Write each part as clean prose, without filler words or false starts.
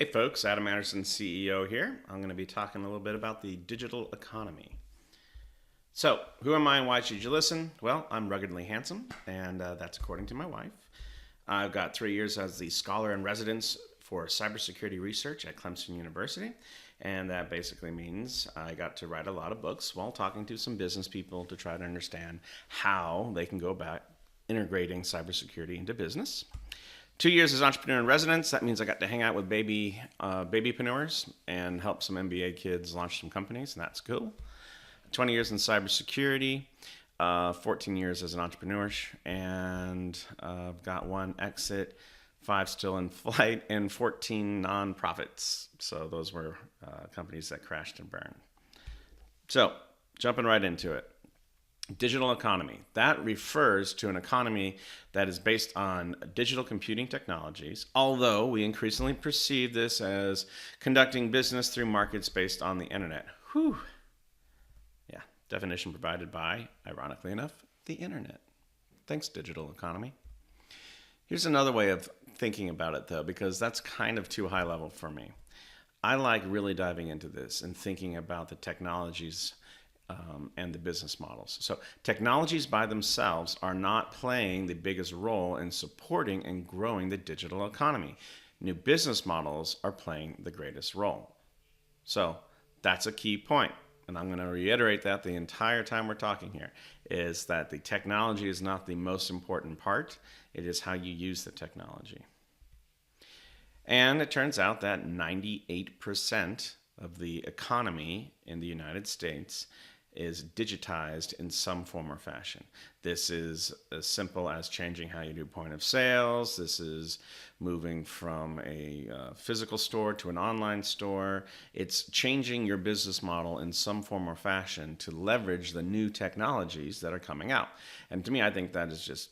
Hey folks, Adam Anderson, CEO here. I'm going to be talking a little bit about the digital economy. So, who am I and why should you listen? Well, I'm ruggedly handsome, and that's according to my wife. I've got 3 years as the scholar in residence for cybersecurity research at Clemson University, and that basically means I got to write a lot of books while talking to some business people to try to understand how they can go about integrating cybersecurity into business. 2 years as entrepreneur in residence. That means I got to hang out with babypreneurs and help some MBA kids launch some companies, and that's cool. 20 years in cybersecurity, 14 years as an entrepreneur, and I've got one exit, 5 still in flight, and 14 nonprofits. So those were companies that crashed and burned. So jumping right into it. Digital economy. That refers to an economy that is based on digital computing technologies, although we increasingly perceive this as conducting business through markets based on the internet. Whew. Yeah, definition provided by, ironically enough, the internet. Thanks, digital economy. Here's another way of thinking about it, though, because that's kind of too high level for me. I like really diving into this and thinking about the technologies and the business models. So technologies by themselves are not playing the biggest role in supporting and growing the digital economy. New business models are playing the greatest role. So that's a key point. And I'm going to reiterate that the entire time we're talking here, is that the technology is not the most important part. It is how you use the technology. And it turns out that 98% of the economy in the United States is digitized in some form or fashion. This is as simple as changing how you do point of sales. This is moving from a physical store to an online store. It's changing your business model in some form or fashion to leverage the new technologies that are coming out. And to me, I think that is just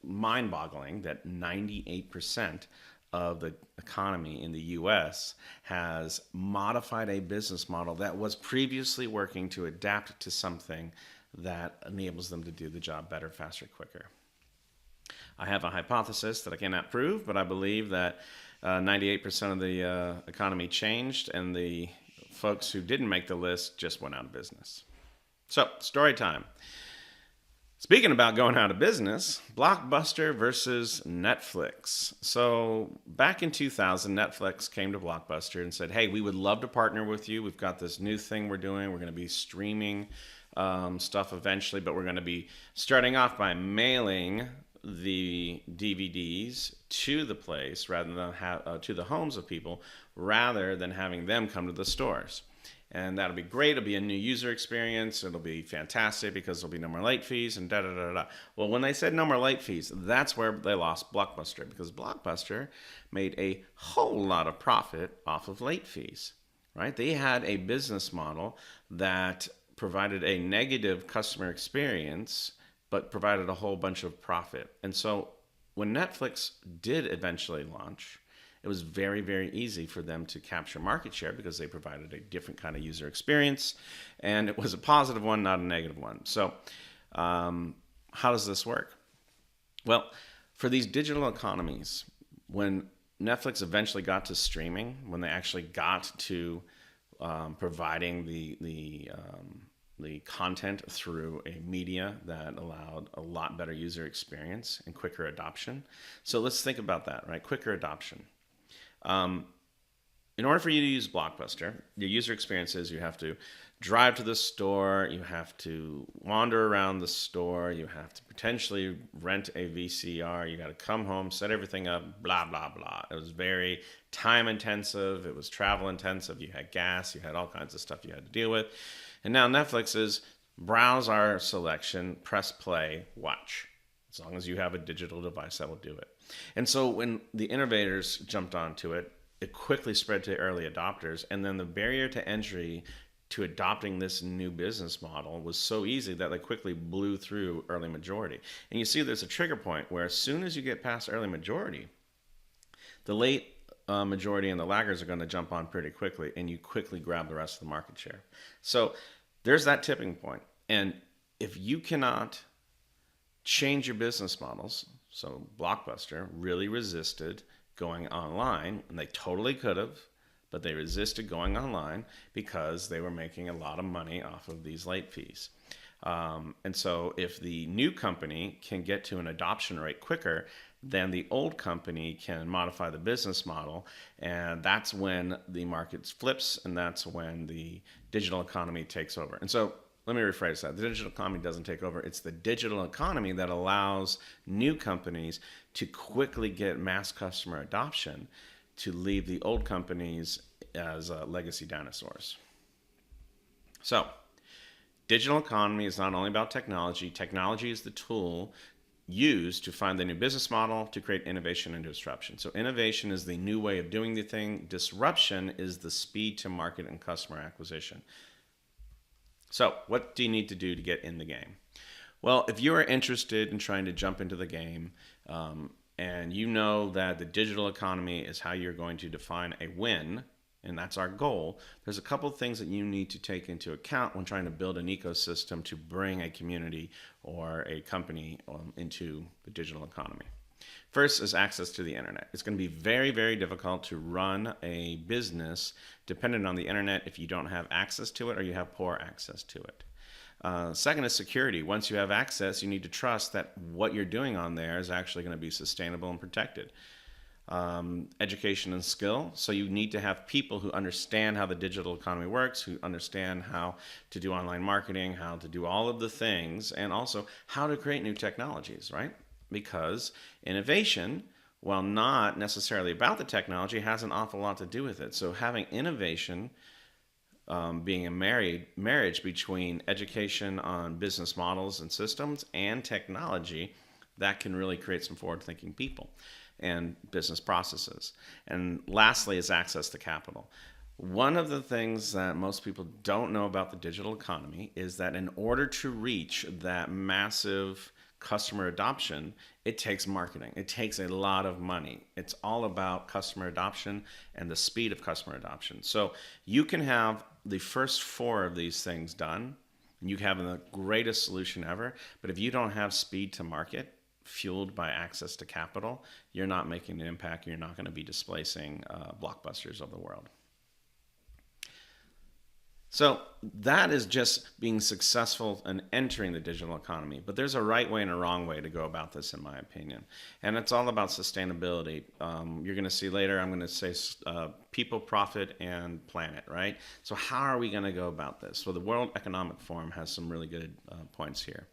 mind-boggling that 98% of the economy in the US has modified a business model that was previously working to adapt to something that enables them to do the job better, faster, quicker. I have a hypothesis that I cannot prove, but I believe that 98% of the economy changed and the folks who didn't make the list just went out of business. So, story time. Speaking about going out of business, Blockbuster versus Netflix. So back in 2000, Netflix came to Blockbuster and said, hey, we would love to partner with you. We've got this new thing we're doing. We're going to be streaming stuff eventually, but we're going to be starting off by mailing the DVDs to the place rather than to the homes of people, rather than having them come to the stores. And that'll be great. It'll be a new user experience. It'll be fantastic because there'll be no more late fees and da-da-da-da. Well, when they said no more late fees, that's where they lost Blockbuster, because Blockbuster made a whole lot of profit off of late fees, right? They had a business model that provided a negative customer experience, but provided a whole bunch of profit. And so when Netflix did eventually launch, it was very, very easy for them to capture market share because they provided a different kind of user experience, and it was a positive one, not a negative one. So how does this work? Well, for these digital economies, when Netflix eventually got to streaming, when they actually got to providing the content through a media that allowed a lot better user experience and quicker adoption. So let's think about that, right? Quicker adoption. In order for you to use Blockbuster, your user experience is you have to drive to the store, you have to wander around the store, you have to potentially rent a VCR, you got to come home, set everything up, blah, blah, blah. It was very time intensive, it was travel intensive, you had gas, you had all kinds of stuff you had to deal with. And now Netflix is browse our selection, press play, watch. As long as you have a digital device that will do it. And so when the innovators jumped onto it, it quickly spread to early adopters. And then the barrier to entry to adopting this new business model was so easy that they quickly blew through early majority. And you see there's a trigger point where as soon as you get past early majority, the late majority and the laggards are going to jump on pretty quickly, and you quickly grab the rest of the market share. So there's that tipping point. And if you cannot change your business models, so Blockbuster really resisted going online, and they totally could have, but they resisted going online because they were making a lot of money off of these late fees. And so if the new company can get to an adoption rate quicker, then the old company can modify the business model, and that's when the market flips, and that's when the digital economy takes over. And so let me rephrase that. The digital economy doesn't take over. It's the digital economy that allows new companies to quickly get mass customer adoption, to leave the old companies as legacy dinosaurs. So, digital economy is not only about technology. Technology is the tool used to find the new business model, to create innovation and disruption. So innovation is the new way of doing the thing. Disruption is the speed to market and customer acquisition. So what do you need to do to get in the game? Well, if you are interested in trying to jump into the game, and you know that the digital economy is how you're going to define a win, and that's our goal, there's a couple of things that you need to take into account when trying to build an ecosystem to bring a community or a company into the digital economy. First is access to the internet. It's going to be very, very difficult to run a business dependent on the internet if you don't have access to it or you have poor access to it. Second is security. Once you have access, you need to trust that what you're doing on there is actually going to be sustainable and protected. Education and skill. So you need to have people who understand how the digital economy works, who understand how to do online marketing, how to do all of the things, and also how to create new technologies, right? Because innovation, while not necessarily about the technology, has an awful lot to do with it. So having innovation being a marriage between education on business models and systems and technology, that can really create some forward-thinking people and business processes. And lastly is access to capital. One of the things that most people don't know about the digital economy is that in order to reach that massive customer adoption, it takes marketing. It takes a lot of money. It's all about customer adoption and the speed of customer adoption. So you can have the first 4 of these things done, and you have the greatest solution ever, but if you don't have speed to market, fueled by access to capital, you're not making an impact. You're not going to be displacing Blockbusters of the world. So that is just being successful and entering the digital economy. But there's a right way and a wrong way to go about this, in my opinion. And it's all about sustainability. You're going to see later, I'm going to say people, profit, and planet, right? So how are we going to go about this? Well, the World Economic Forum has some really good points here.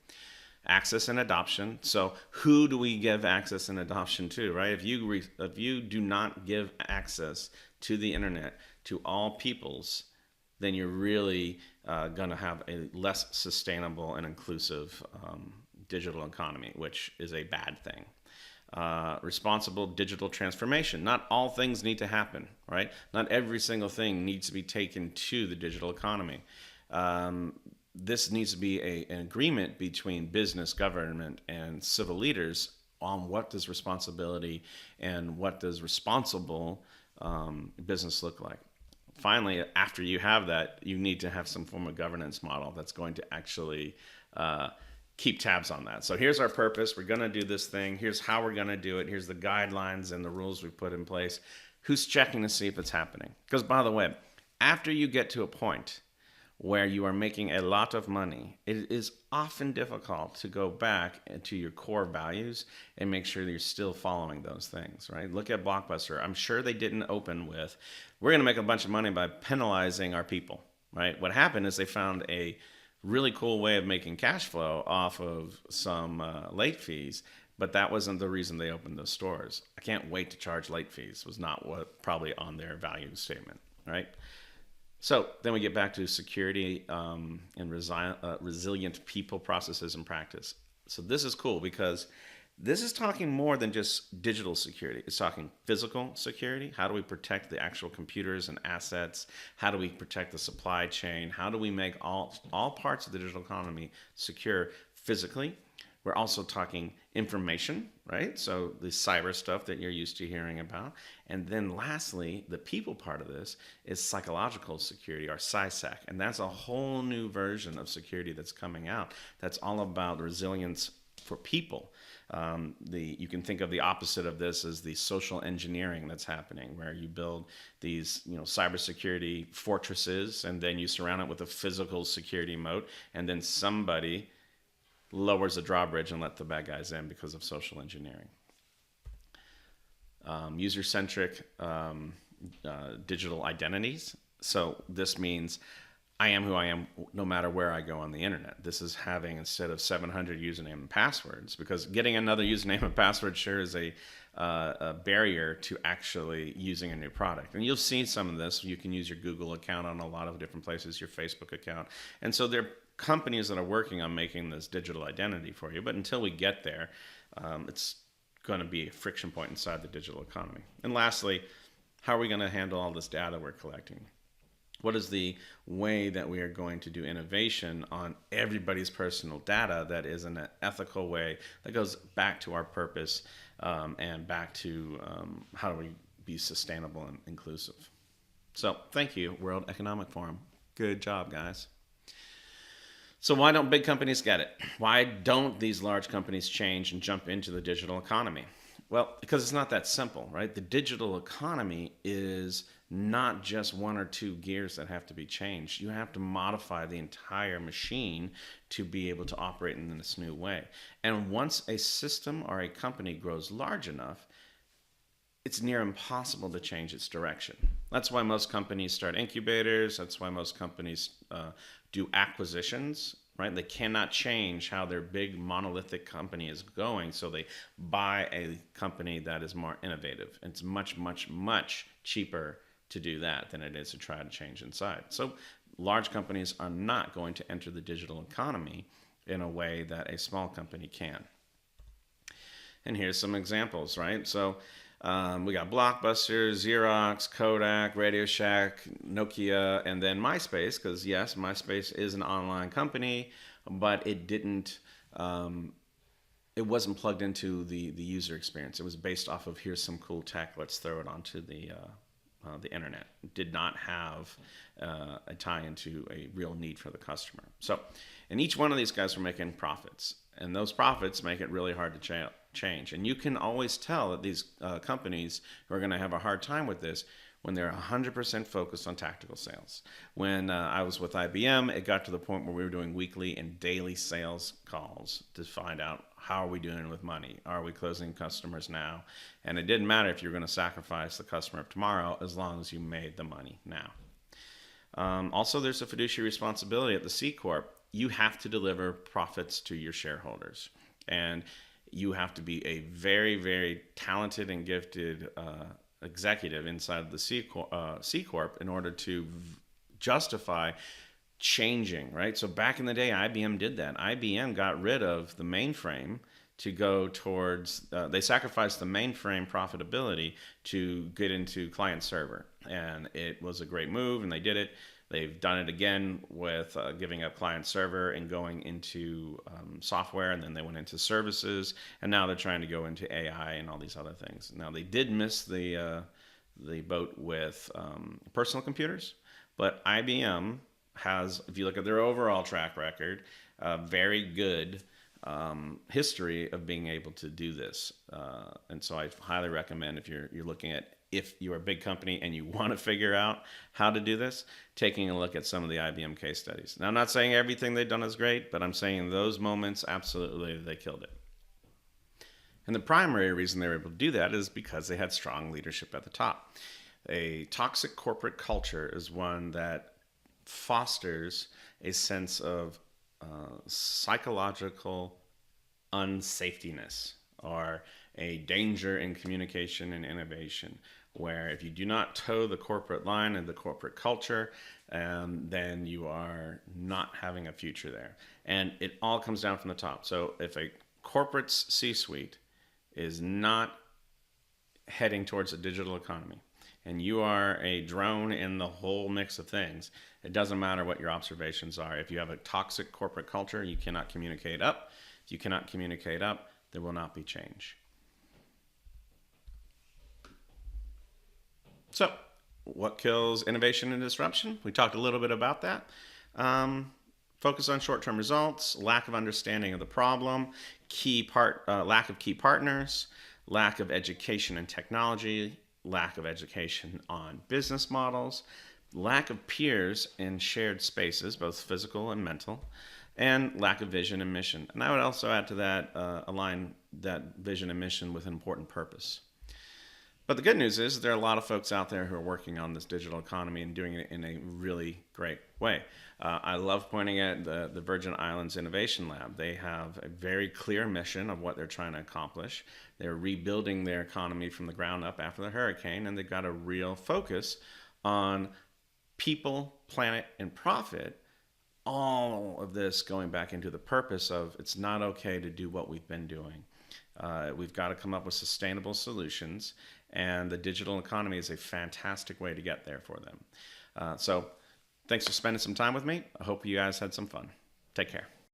Access and adoption. So who do we give access and adoption to, right? If you do not give access to the internet to all peoples, then you're really going to have a less sustainable and inclusive digital economy, which is a bad thing. Responsible digital transformation. Not all things need to happen, right? Not every single thing needs to be taken to the digital economy. This needs to be an agreement between business, government, and civil leaders on what does responsibility and what does responsible business look like. Finally, after you have that, you need to have some form of governance model that's going to actually keep tabs on that. So here's our purpose. We're going to do this thing. Here's how we're going to do it. Here's the guidelines and the rules we've put in place. Who's checking to see if it's happening? Because, by the way, after you get to a point where you are making a lot of money, it is often difficult to go back to your core values and make sure that you're still following those things, right? Look at Blockbuster. I'm sure they didn't open with, we're going to make a bunch of money by penalizing our people, right? What happened is they found a really cool way of making cash flow off of some late fees, but that wasn't the reason they opened those stores. I can't wait to charge late fees was not what probably on their value statement, right? So then we get back to security and resilient people, processes, and practice. So this is cool because this is talking more than just digital security. It's talking physical security. How do we protect the actual computers and assets? How do we protect the supply chain? How do we make all parts of the digital economy secure physically? We're also talking information, right? So the cyber stuff that you're used to hearing about. And then lastly, the people part of this is psychological security, or SciSec. And that's a whole new version of security that's coming out. That's all about resilience for people. You can think of the opposite of this as the social engineering that's happening, where you build these cybersecurity fortresses, and then you surround it with a physical security moat, and then somebody lowers the drawbridge and let the bad guys in because of social engineering. User-centric digital identities. So this means I am who I am no matter where I go on the internet. This is having, instead of 700 username and passwords, because getting another username and password sure is a barrier to actually using a new product. And you'll see some of this. You can use your Google account on a lot of different places, your Facebook account. And so there are companies that are working on making this digital identity for you. But until we get there, it's going to be a friction point inside the digital economy. And lastly, how are we going to handle all this data we're collecting? What is the way that we are going to do innovation on everybody's personal data that is in an ethical way that goes back to our purpose and back to how do we be sustainable and inclusive? So thank you, World Economic Forum. Good job, guys. So why don't big companies get it? Why don't these large companies change and jump into the digital economy? Well, because it's not that simple, right? The digital economy is not just one or two gears that have to be changed. You have to modify the entire machine to be able to operate in this new way. And once a system or a company grows large enough, it's near impossible to change its direction. That's why most companies start incubators. That's why most companies do acquisitions, right? They cannot change how their big monolithic company is going, so they buy a company that is more innovative. It's much, much, much cheaper to do that than it is to try to change inside. So large companies are not going to enter the digital economy in a way that a small company can. And here's some examples, right? So we got Blockbuster, Xerox, Kodak, Radio Shack, Nokia, and then MySpace, because yes, MySpace is an online company, but it didn't, it wasn't plugged into the user experience. It was based off of, here's some cool tech, let's throw it onto the internet. It did not have a tie into a real need for the customer. So, and each one of these guys were making profits, and those profits make it really hard to change. And you can always tell that these companies are going to have a hard time with this when they're 100% focused on tactical sales. When I was with IBM, it got to the point where we were doing weekly and daily sales calls to find out, how are we doing with money? Are we closing customers now? And it didn't matter if you were going to sacrifice the customer of tomorrow as long as you made the money now. Also, there's a fiduciary responsibility at the C Corp. You have to deliver profits to your shareholders. And you have to be a very, very talented and gifted executive inside of the C Corp in order to justify changing, right? So back in the day, IBM did that. IBM got rid of the mainframe to go towards, they sacrificed the mainframe profitability to get into client server. And it was a great move, and they did it. They've done it again with giving up client server and going into software, and then they went into services, and now they're trying to go into AI and all these other things. Now, they did miss the boat with personal computers, but IBM has, if you look at their overall track record, a very good history of being able to do this. And so I highly recommend, if you're looking at, if you're a big company and you want to figure out how to do this, taking a look at some of the IBM case studies. Now, I'm not saying everything they've done is great, but I'm saying in those moments, absolutely, they killed it. And the primary reason they were able to do that is because they had strong leadership at the top. A toxic corporate culture is one that fosters a sense of psychological unsafetyness, or a danger in communication and innovation, where if you do not toe the corporate line and the corporate culture, then you are not having a future there. And it all comes down from the top. So if a corporate's C-suite is not heading towards a digital economy, and you are a drone in the whole mix of things, it doesn't matter what your observations are. If you have a toxic corporate culture, you cannot communicate up. If you cannot communicate up, there will not be change. So, what kills innovation and disruption? We talked a little bit about that. Focus on short-term results, lack of understanding of the problem, lack of key partners, lack of education and technology, lack of education on business models, lack of peers in shared spaces, both physical and mental, and lack of vision and mission. And I would also add to that, align that vision and mission with an important purpose. But the good news is there are a lot of folks out there who are working on this digital economy and doing it in a really great way. I love pointing at the Virgin Islands Innovation Lab. They have a very clear mission of what they're trying to accomplish. They're rebuilding their economy from the ground up after the hurricane, and they've got a real focus on people, planet, and profit. All of this going back into the purpose of it's not okay to do what we've been doing. We've got to come up with sustainable solutions, and the digital economy is a fantastic way to get there for them. So thanks for spending some time with me. I hope you guys had some fun. Take care.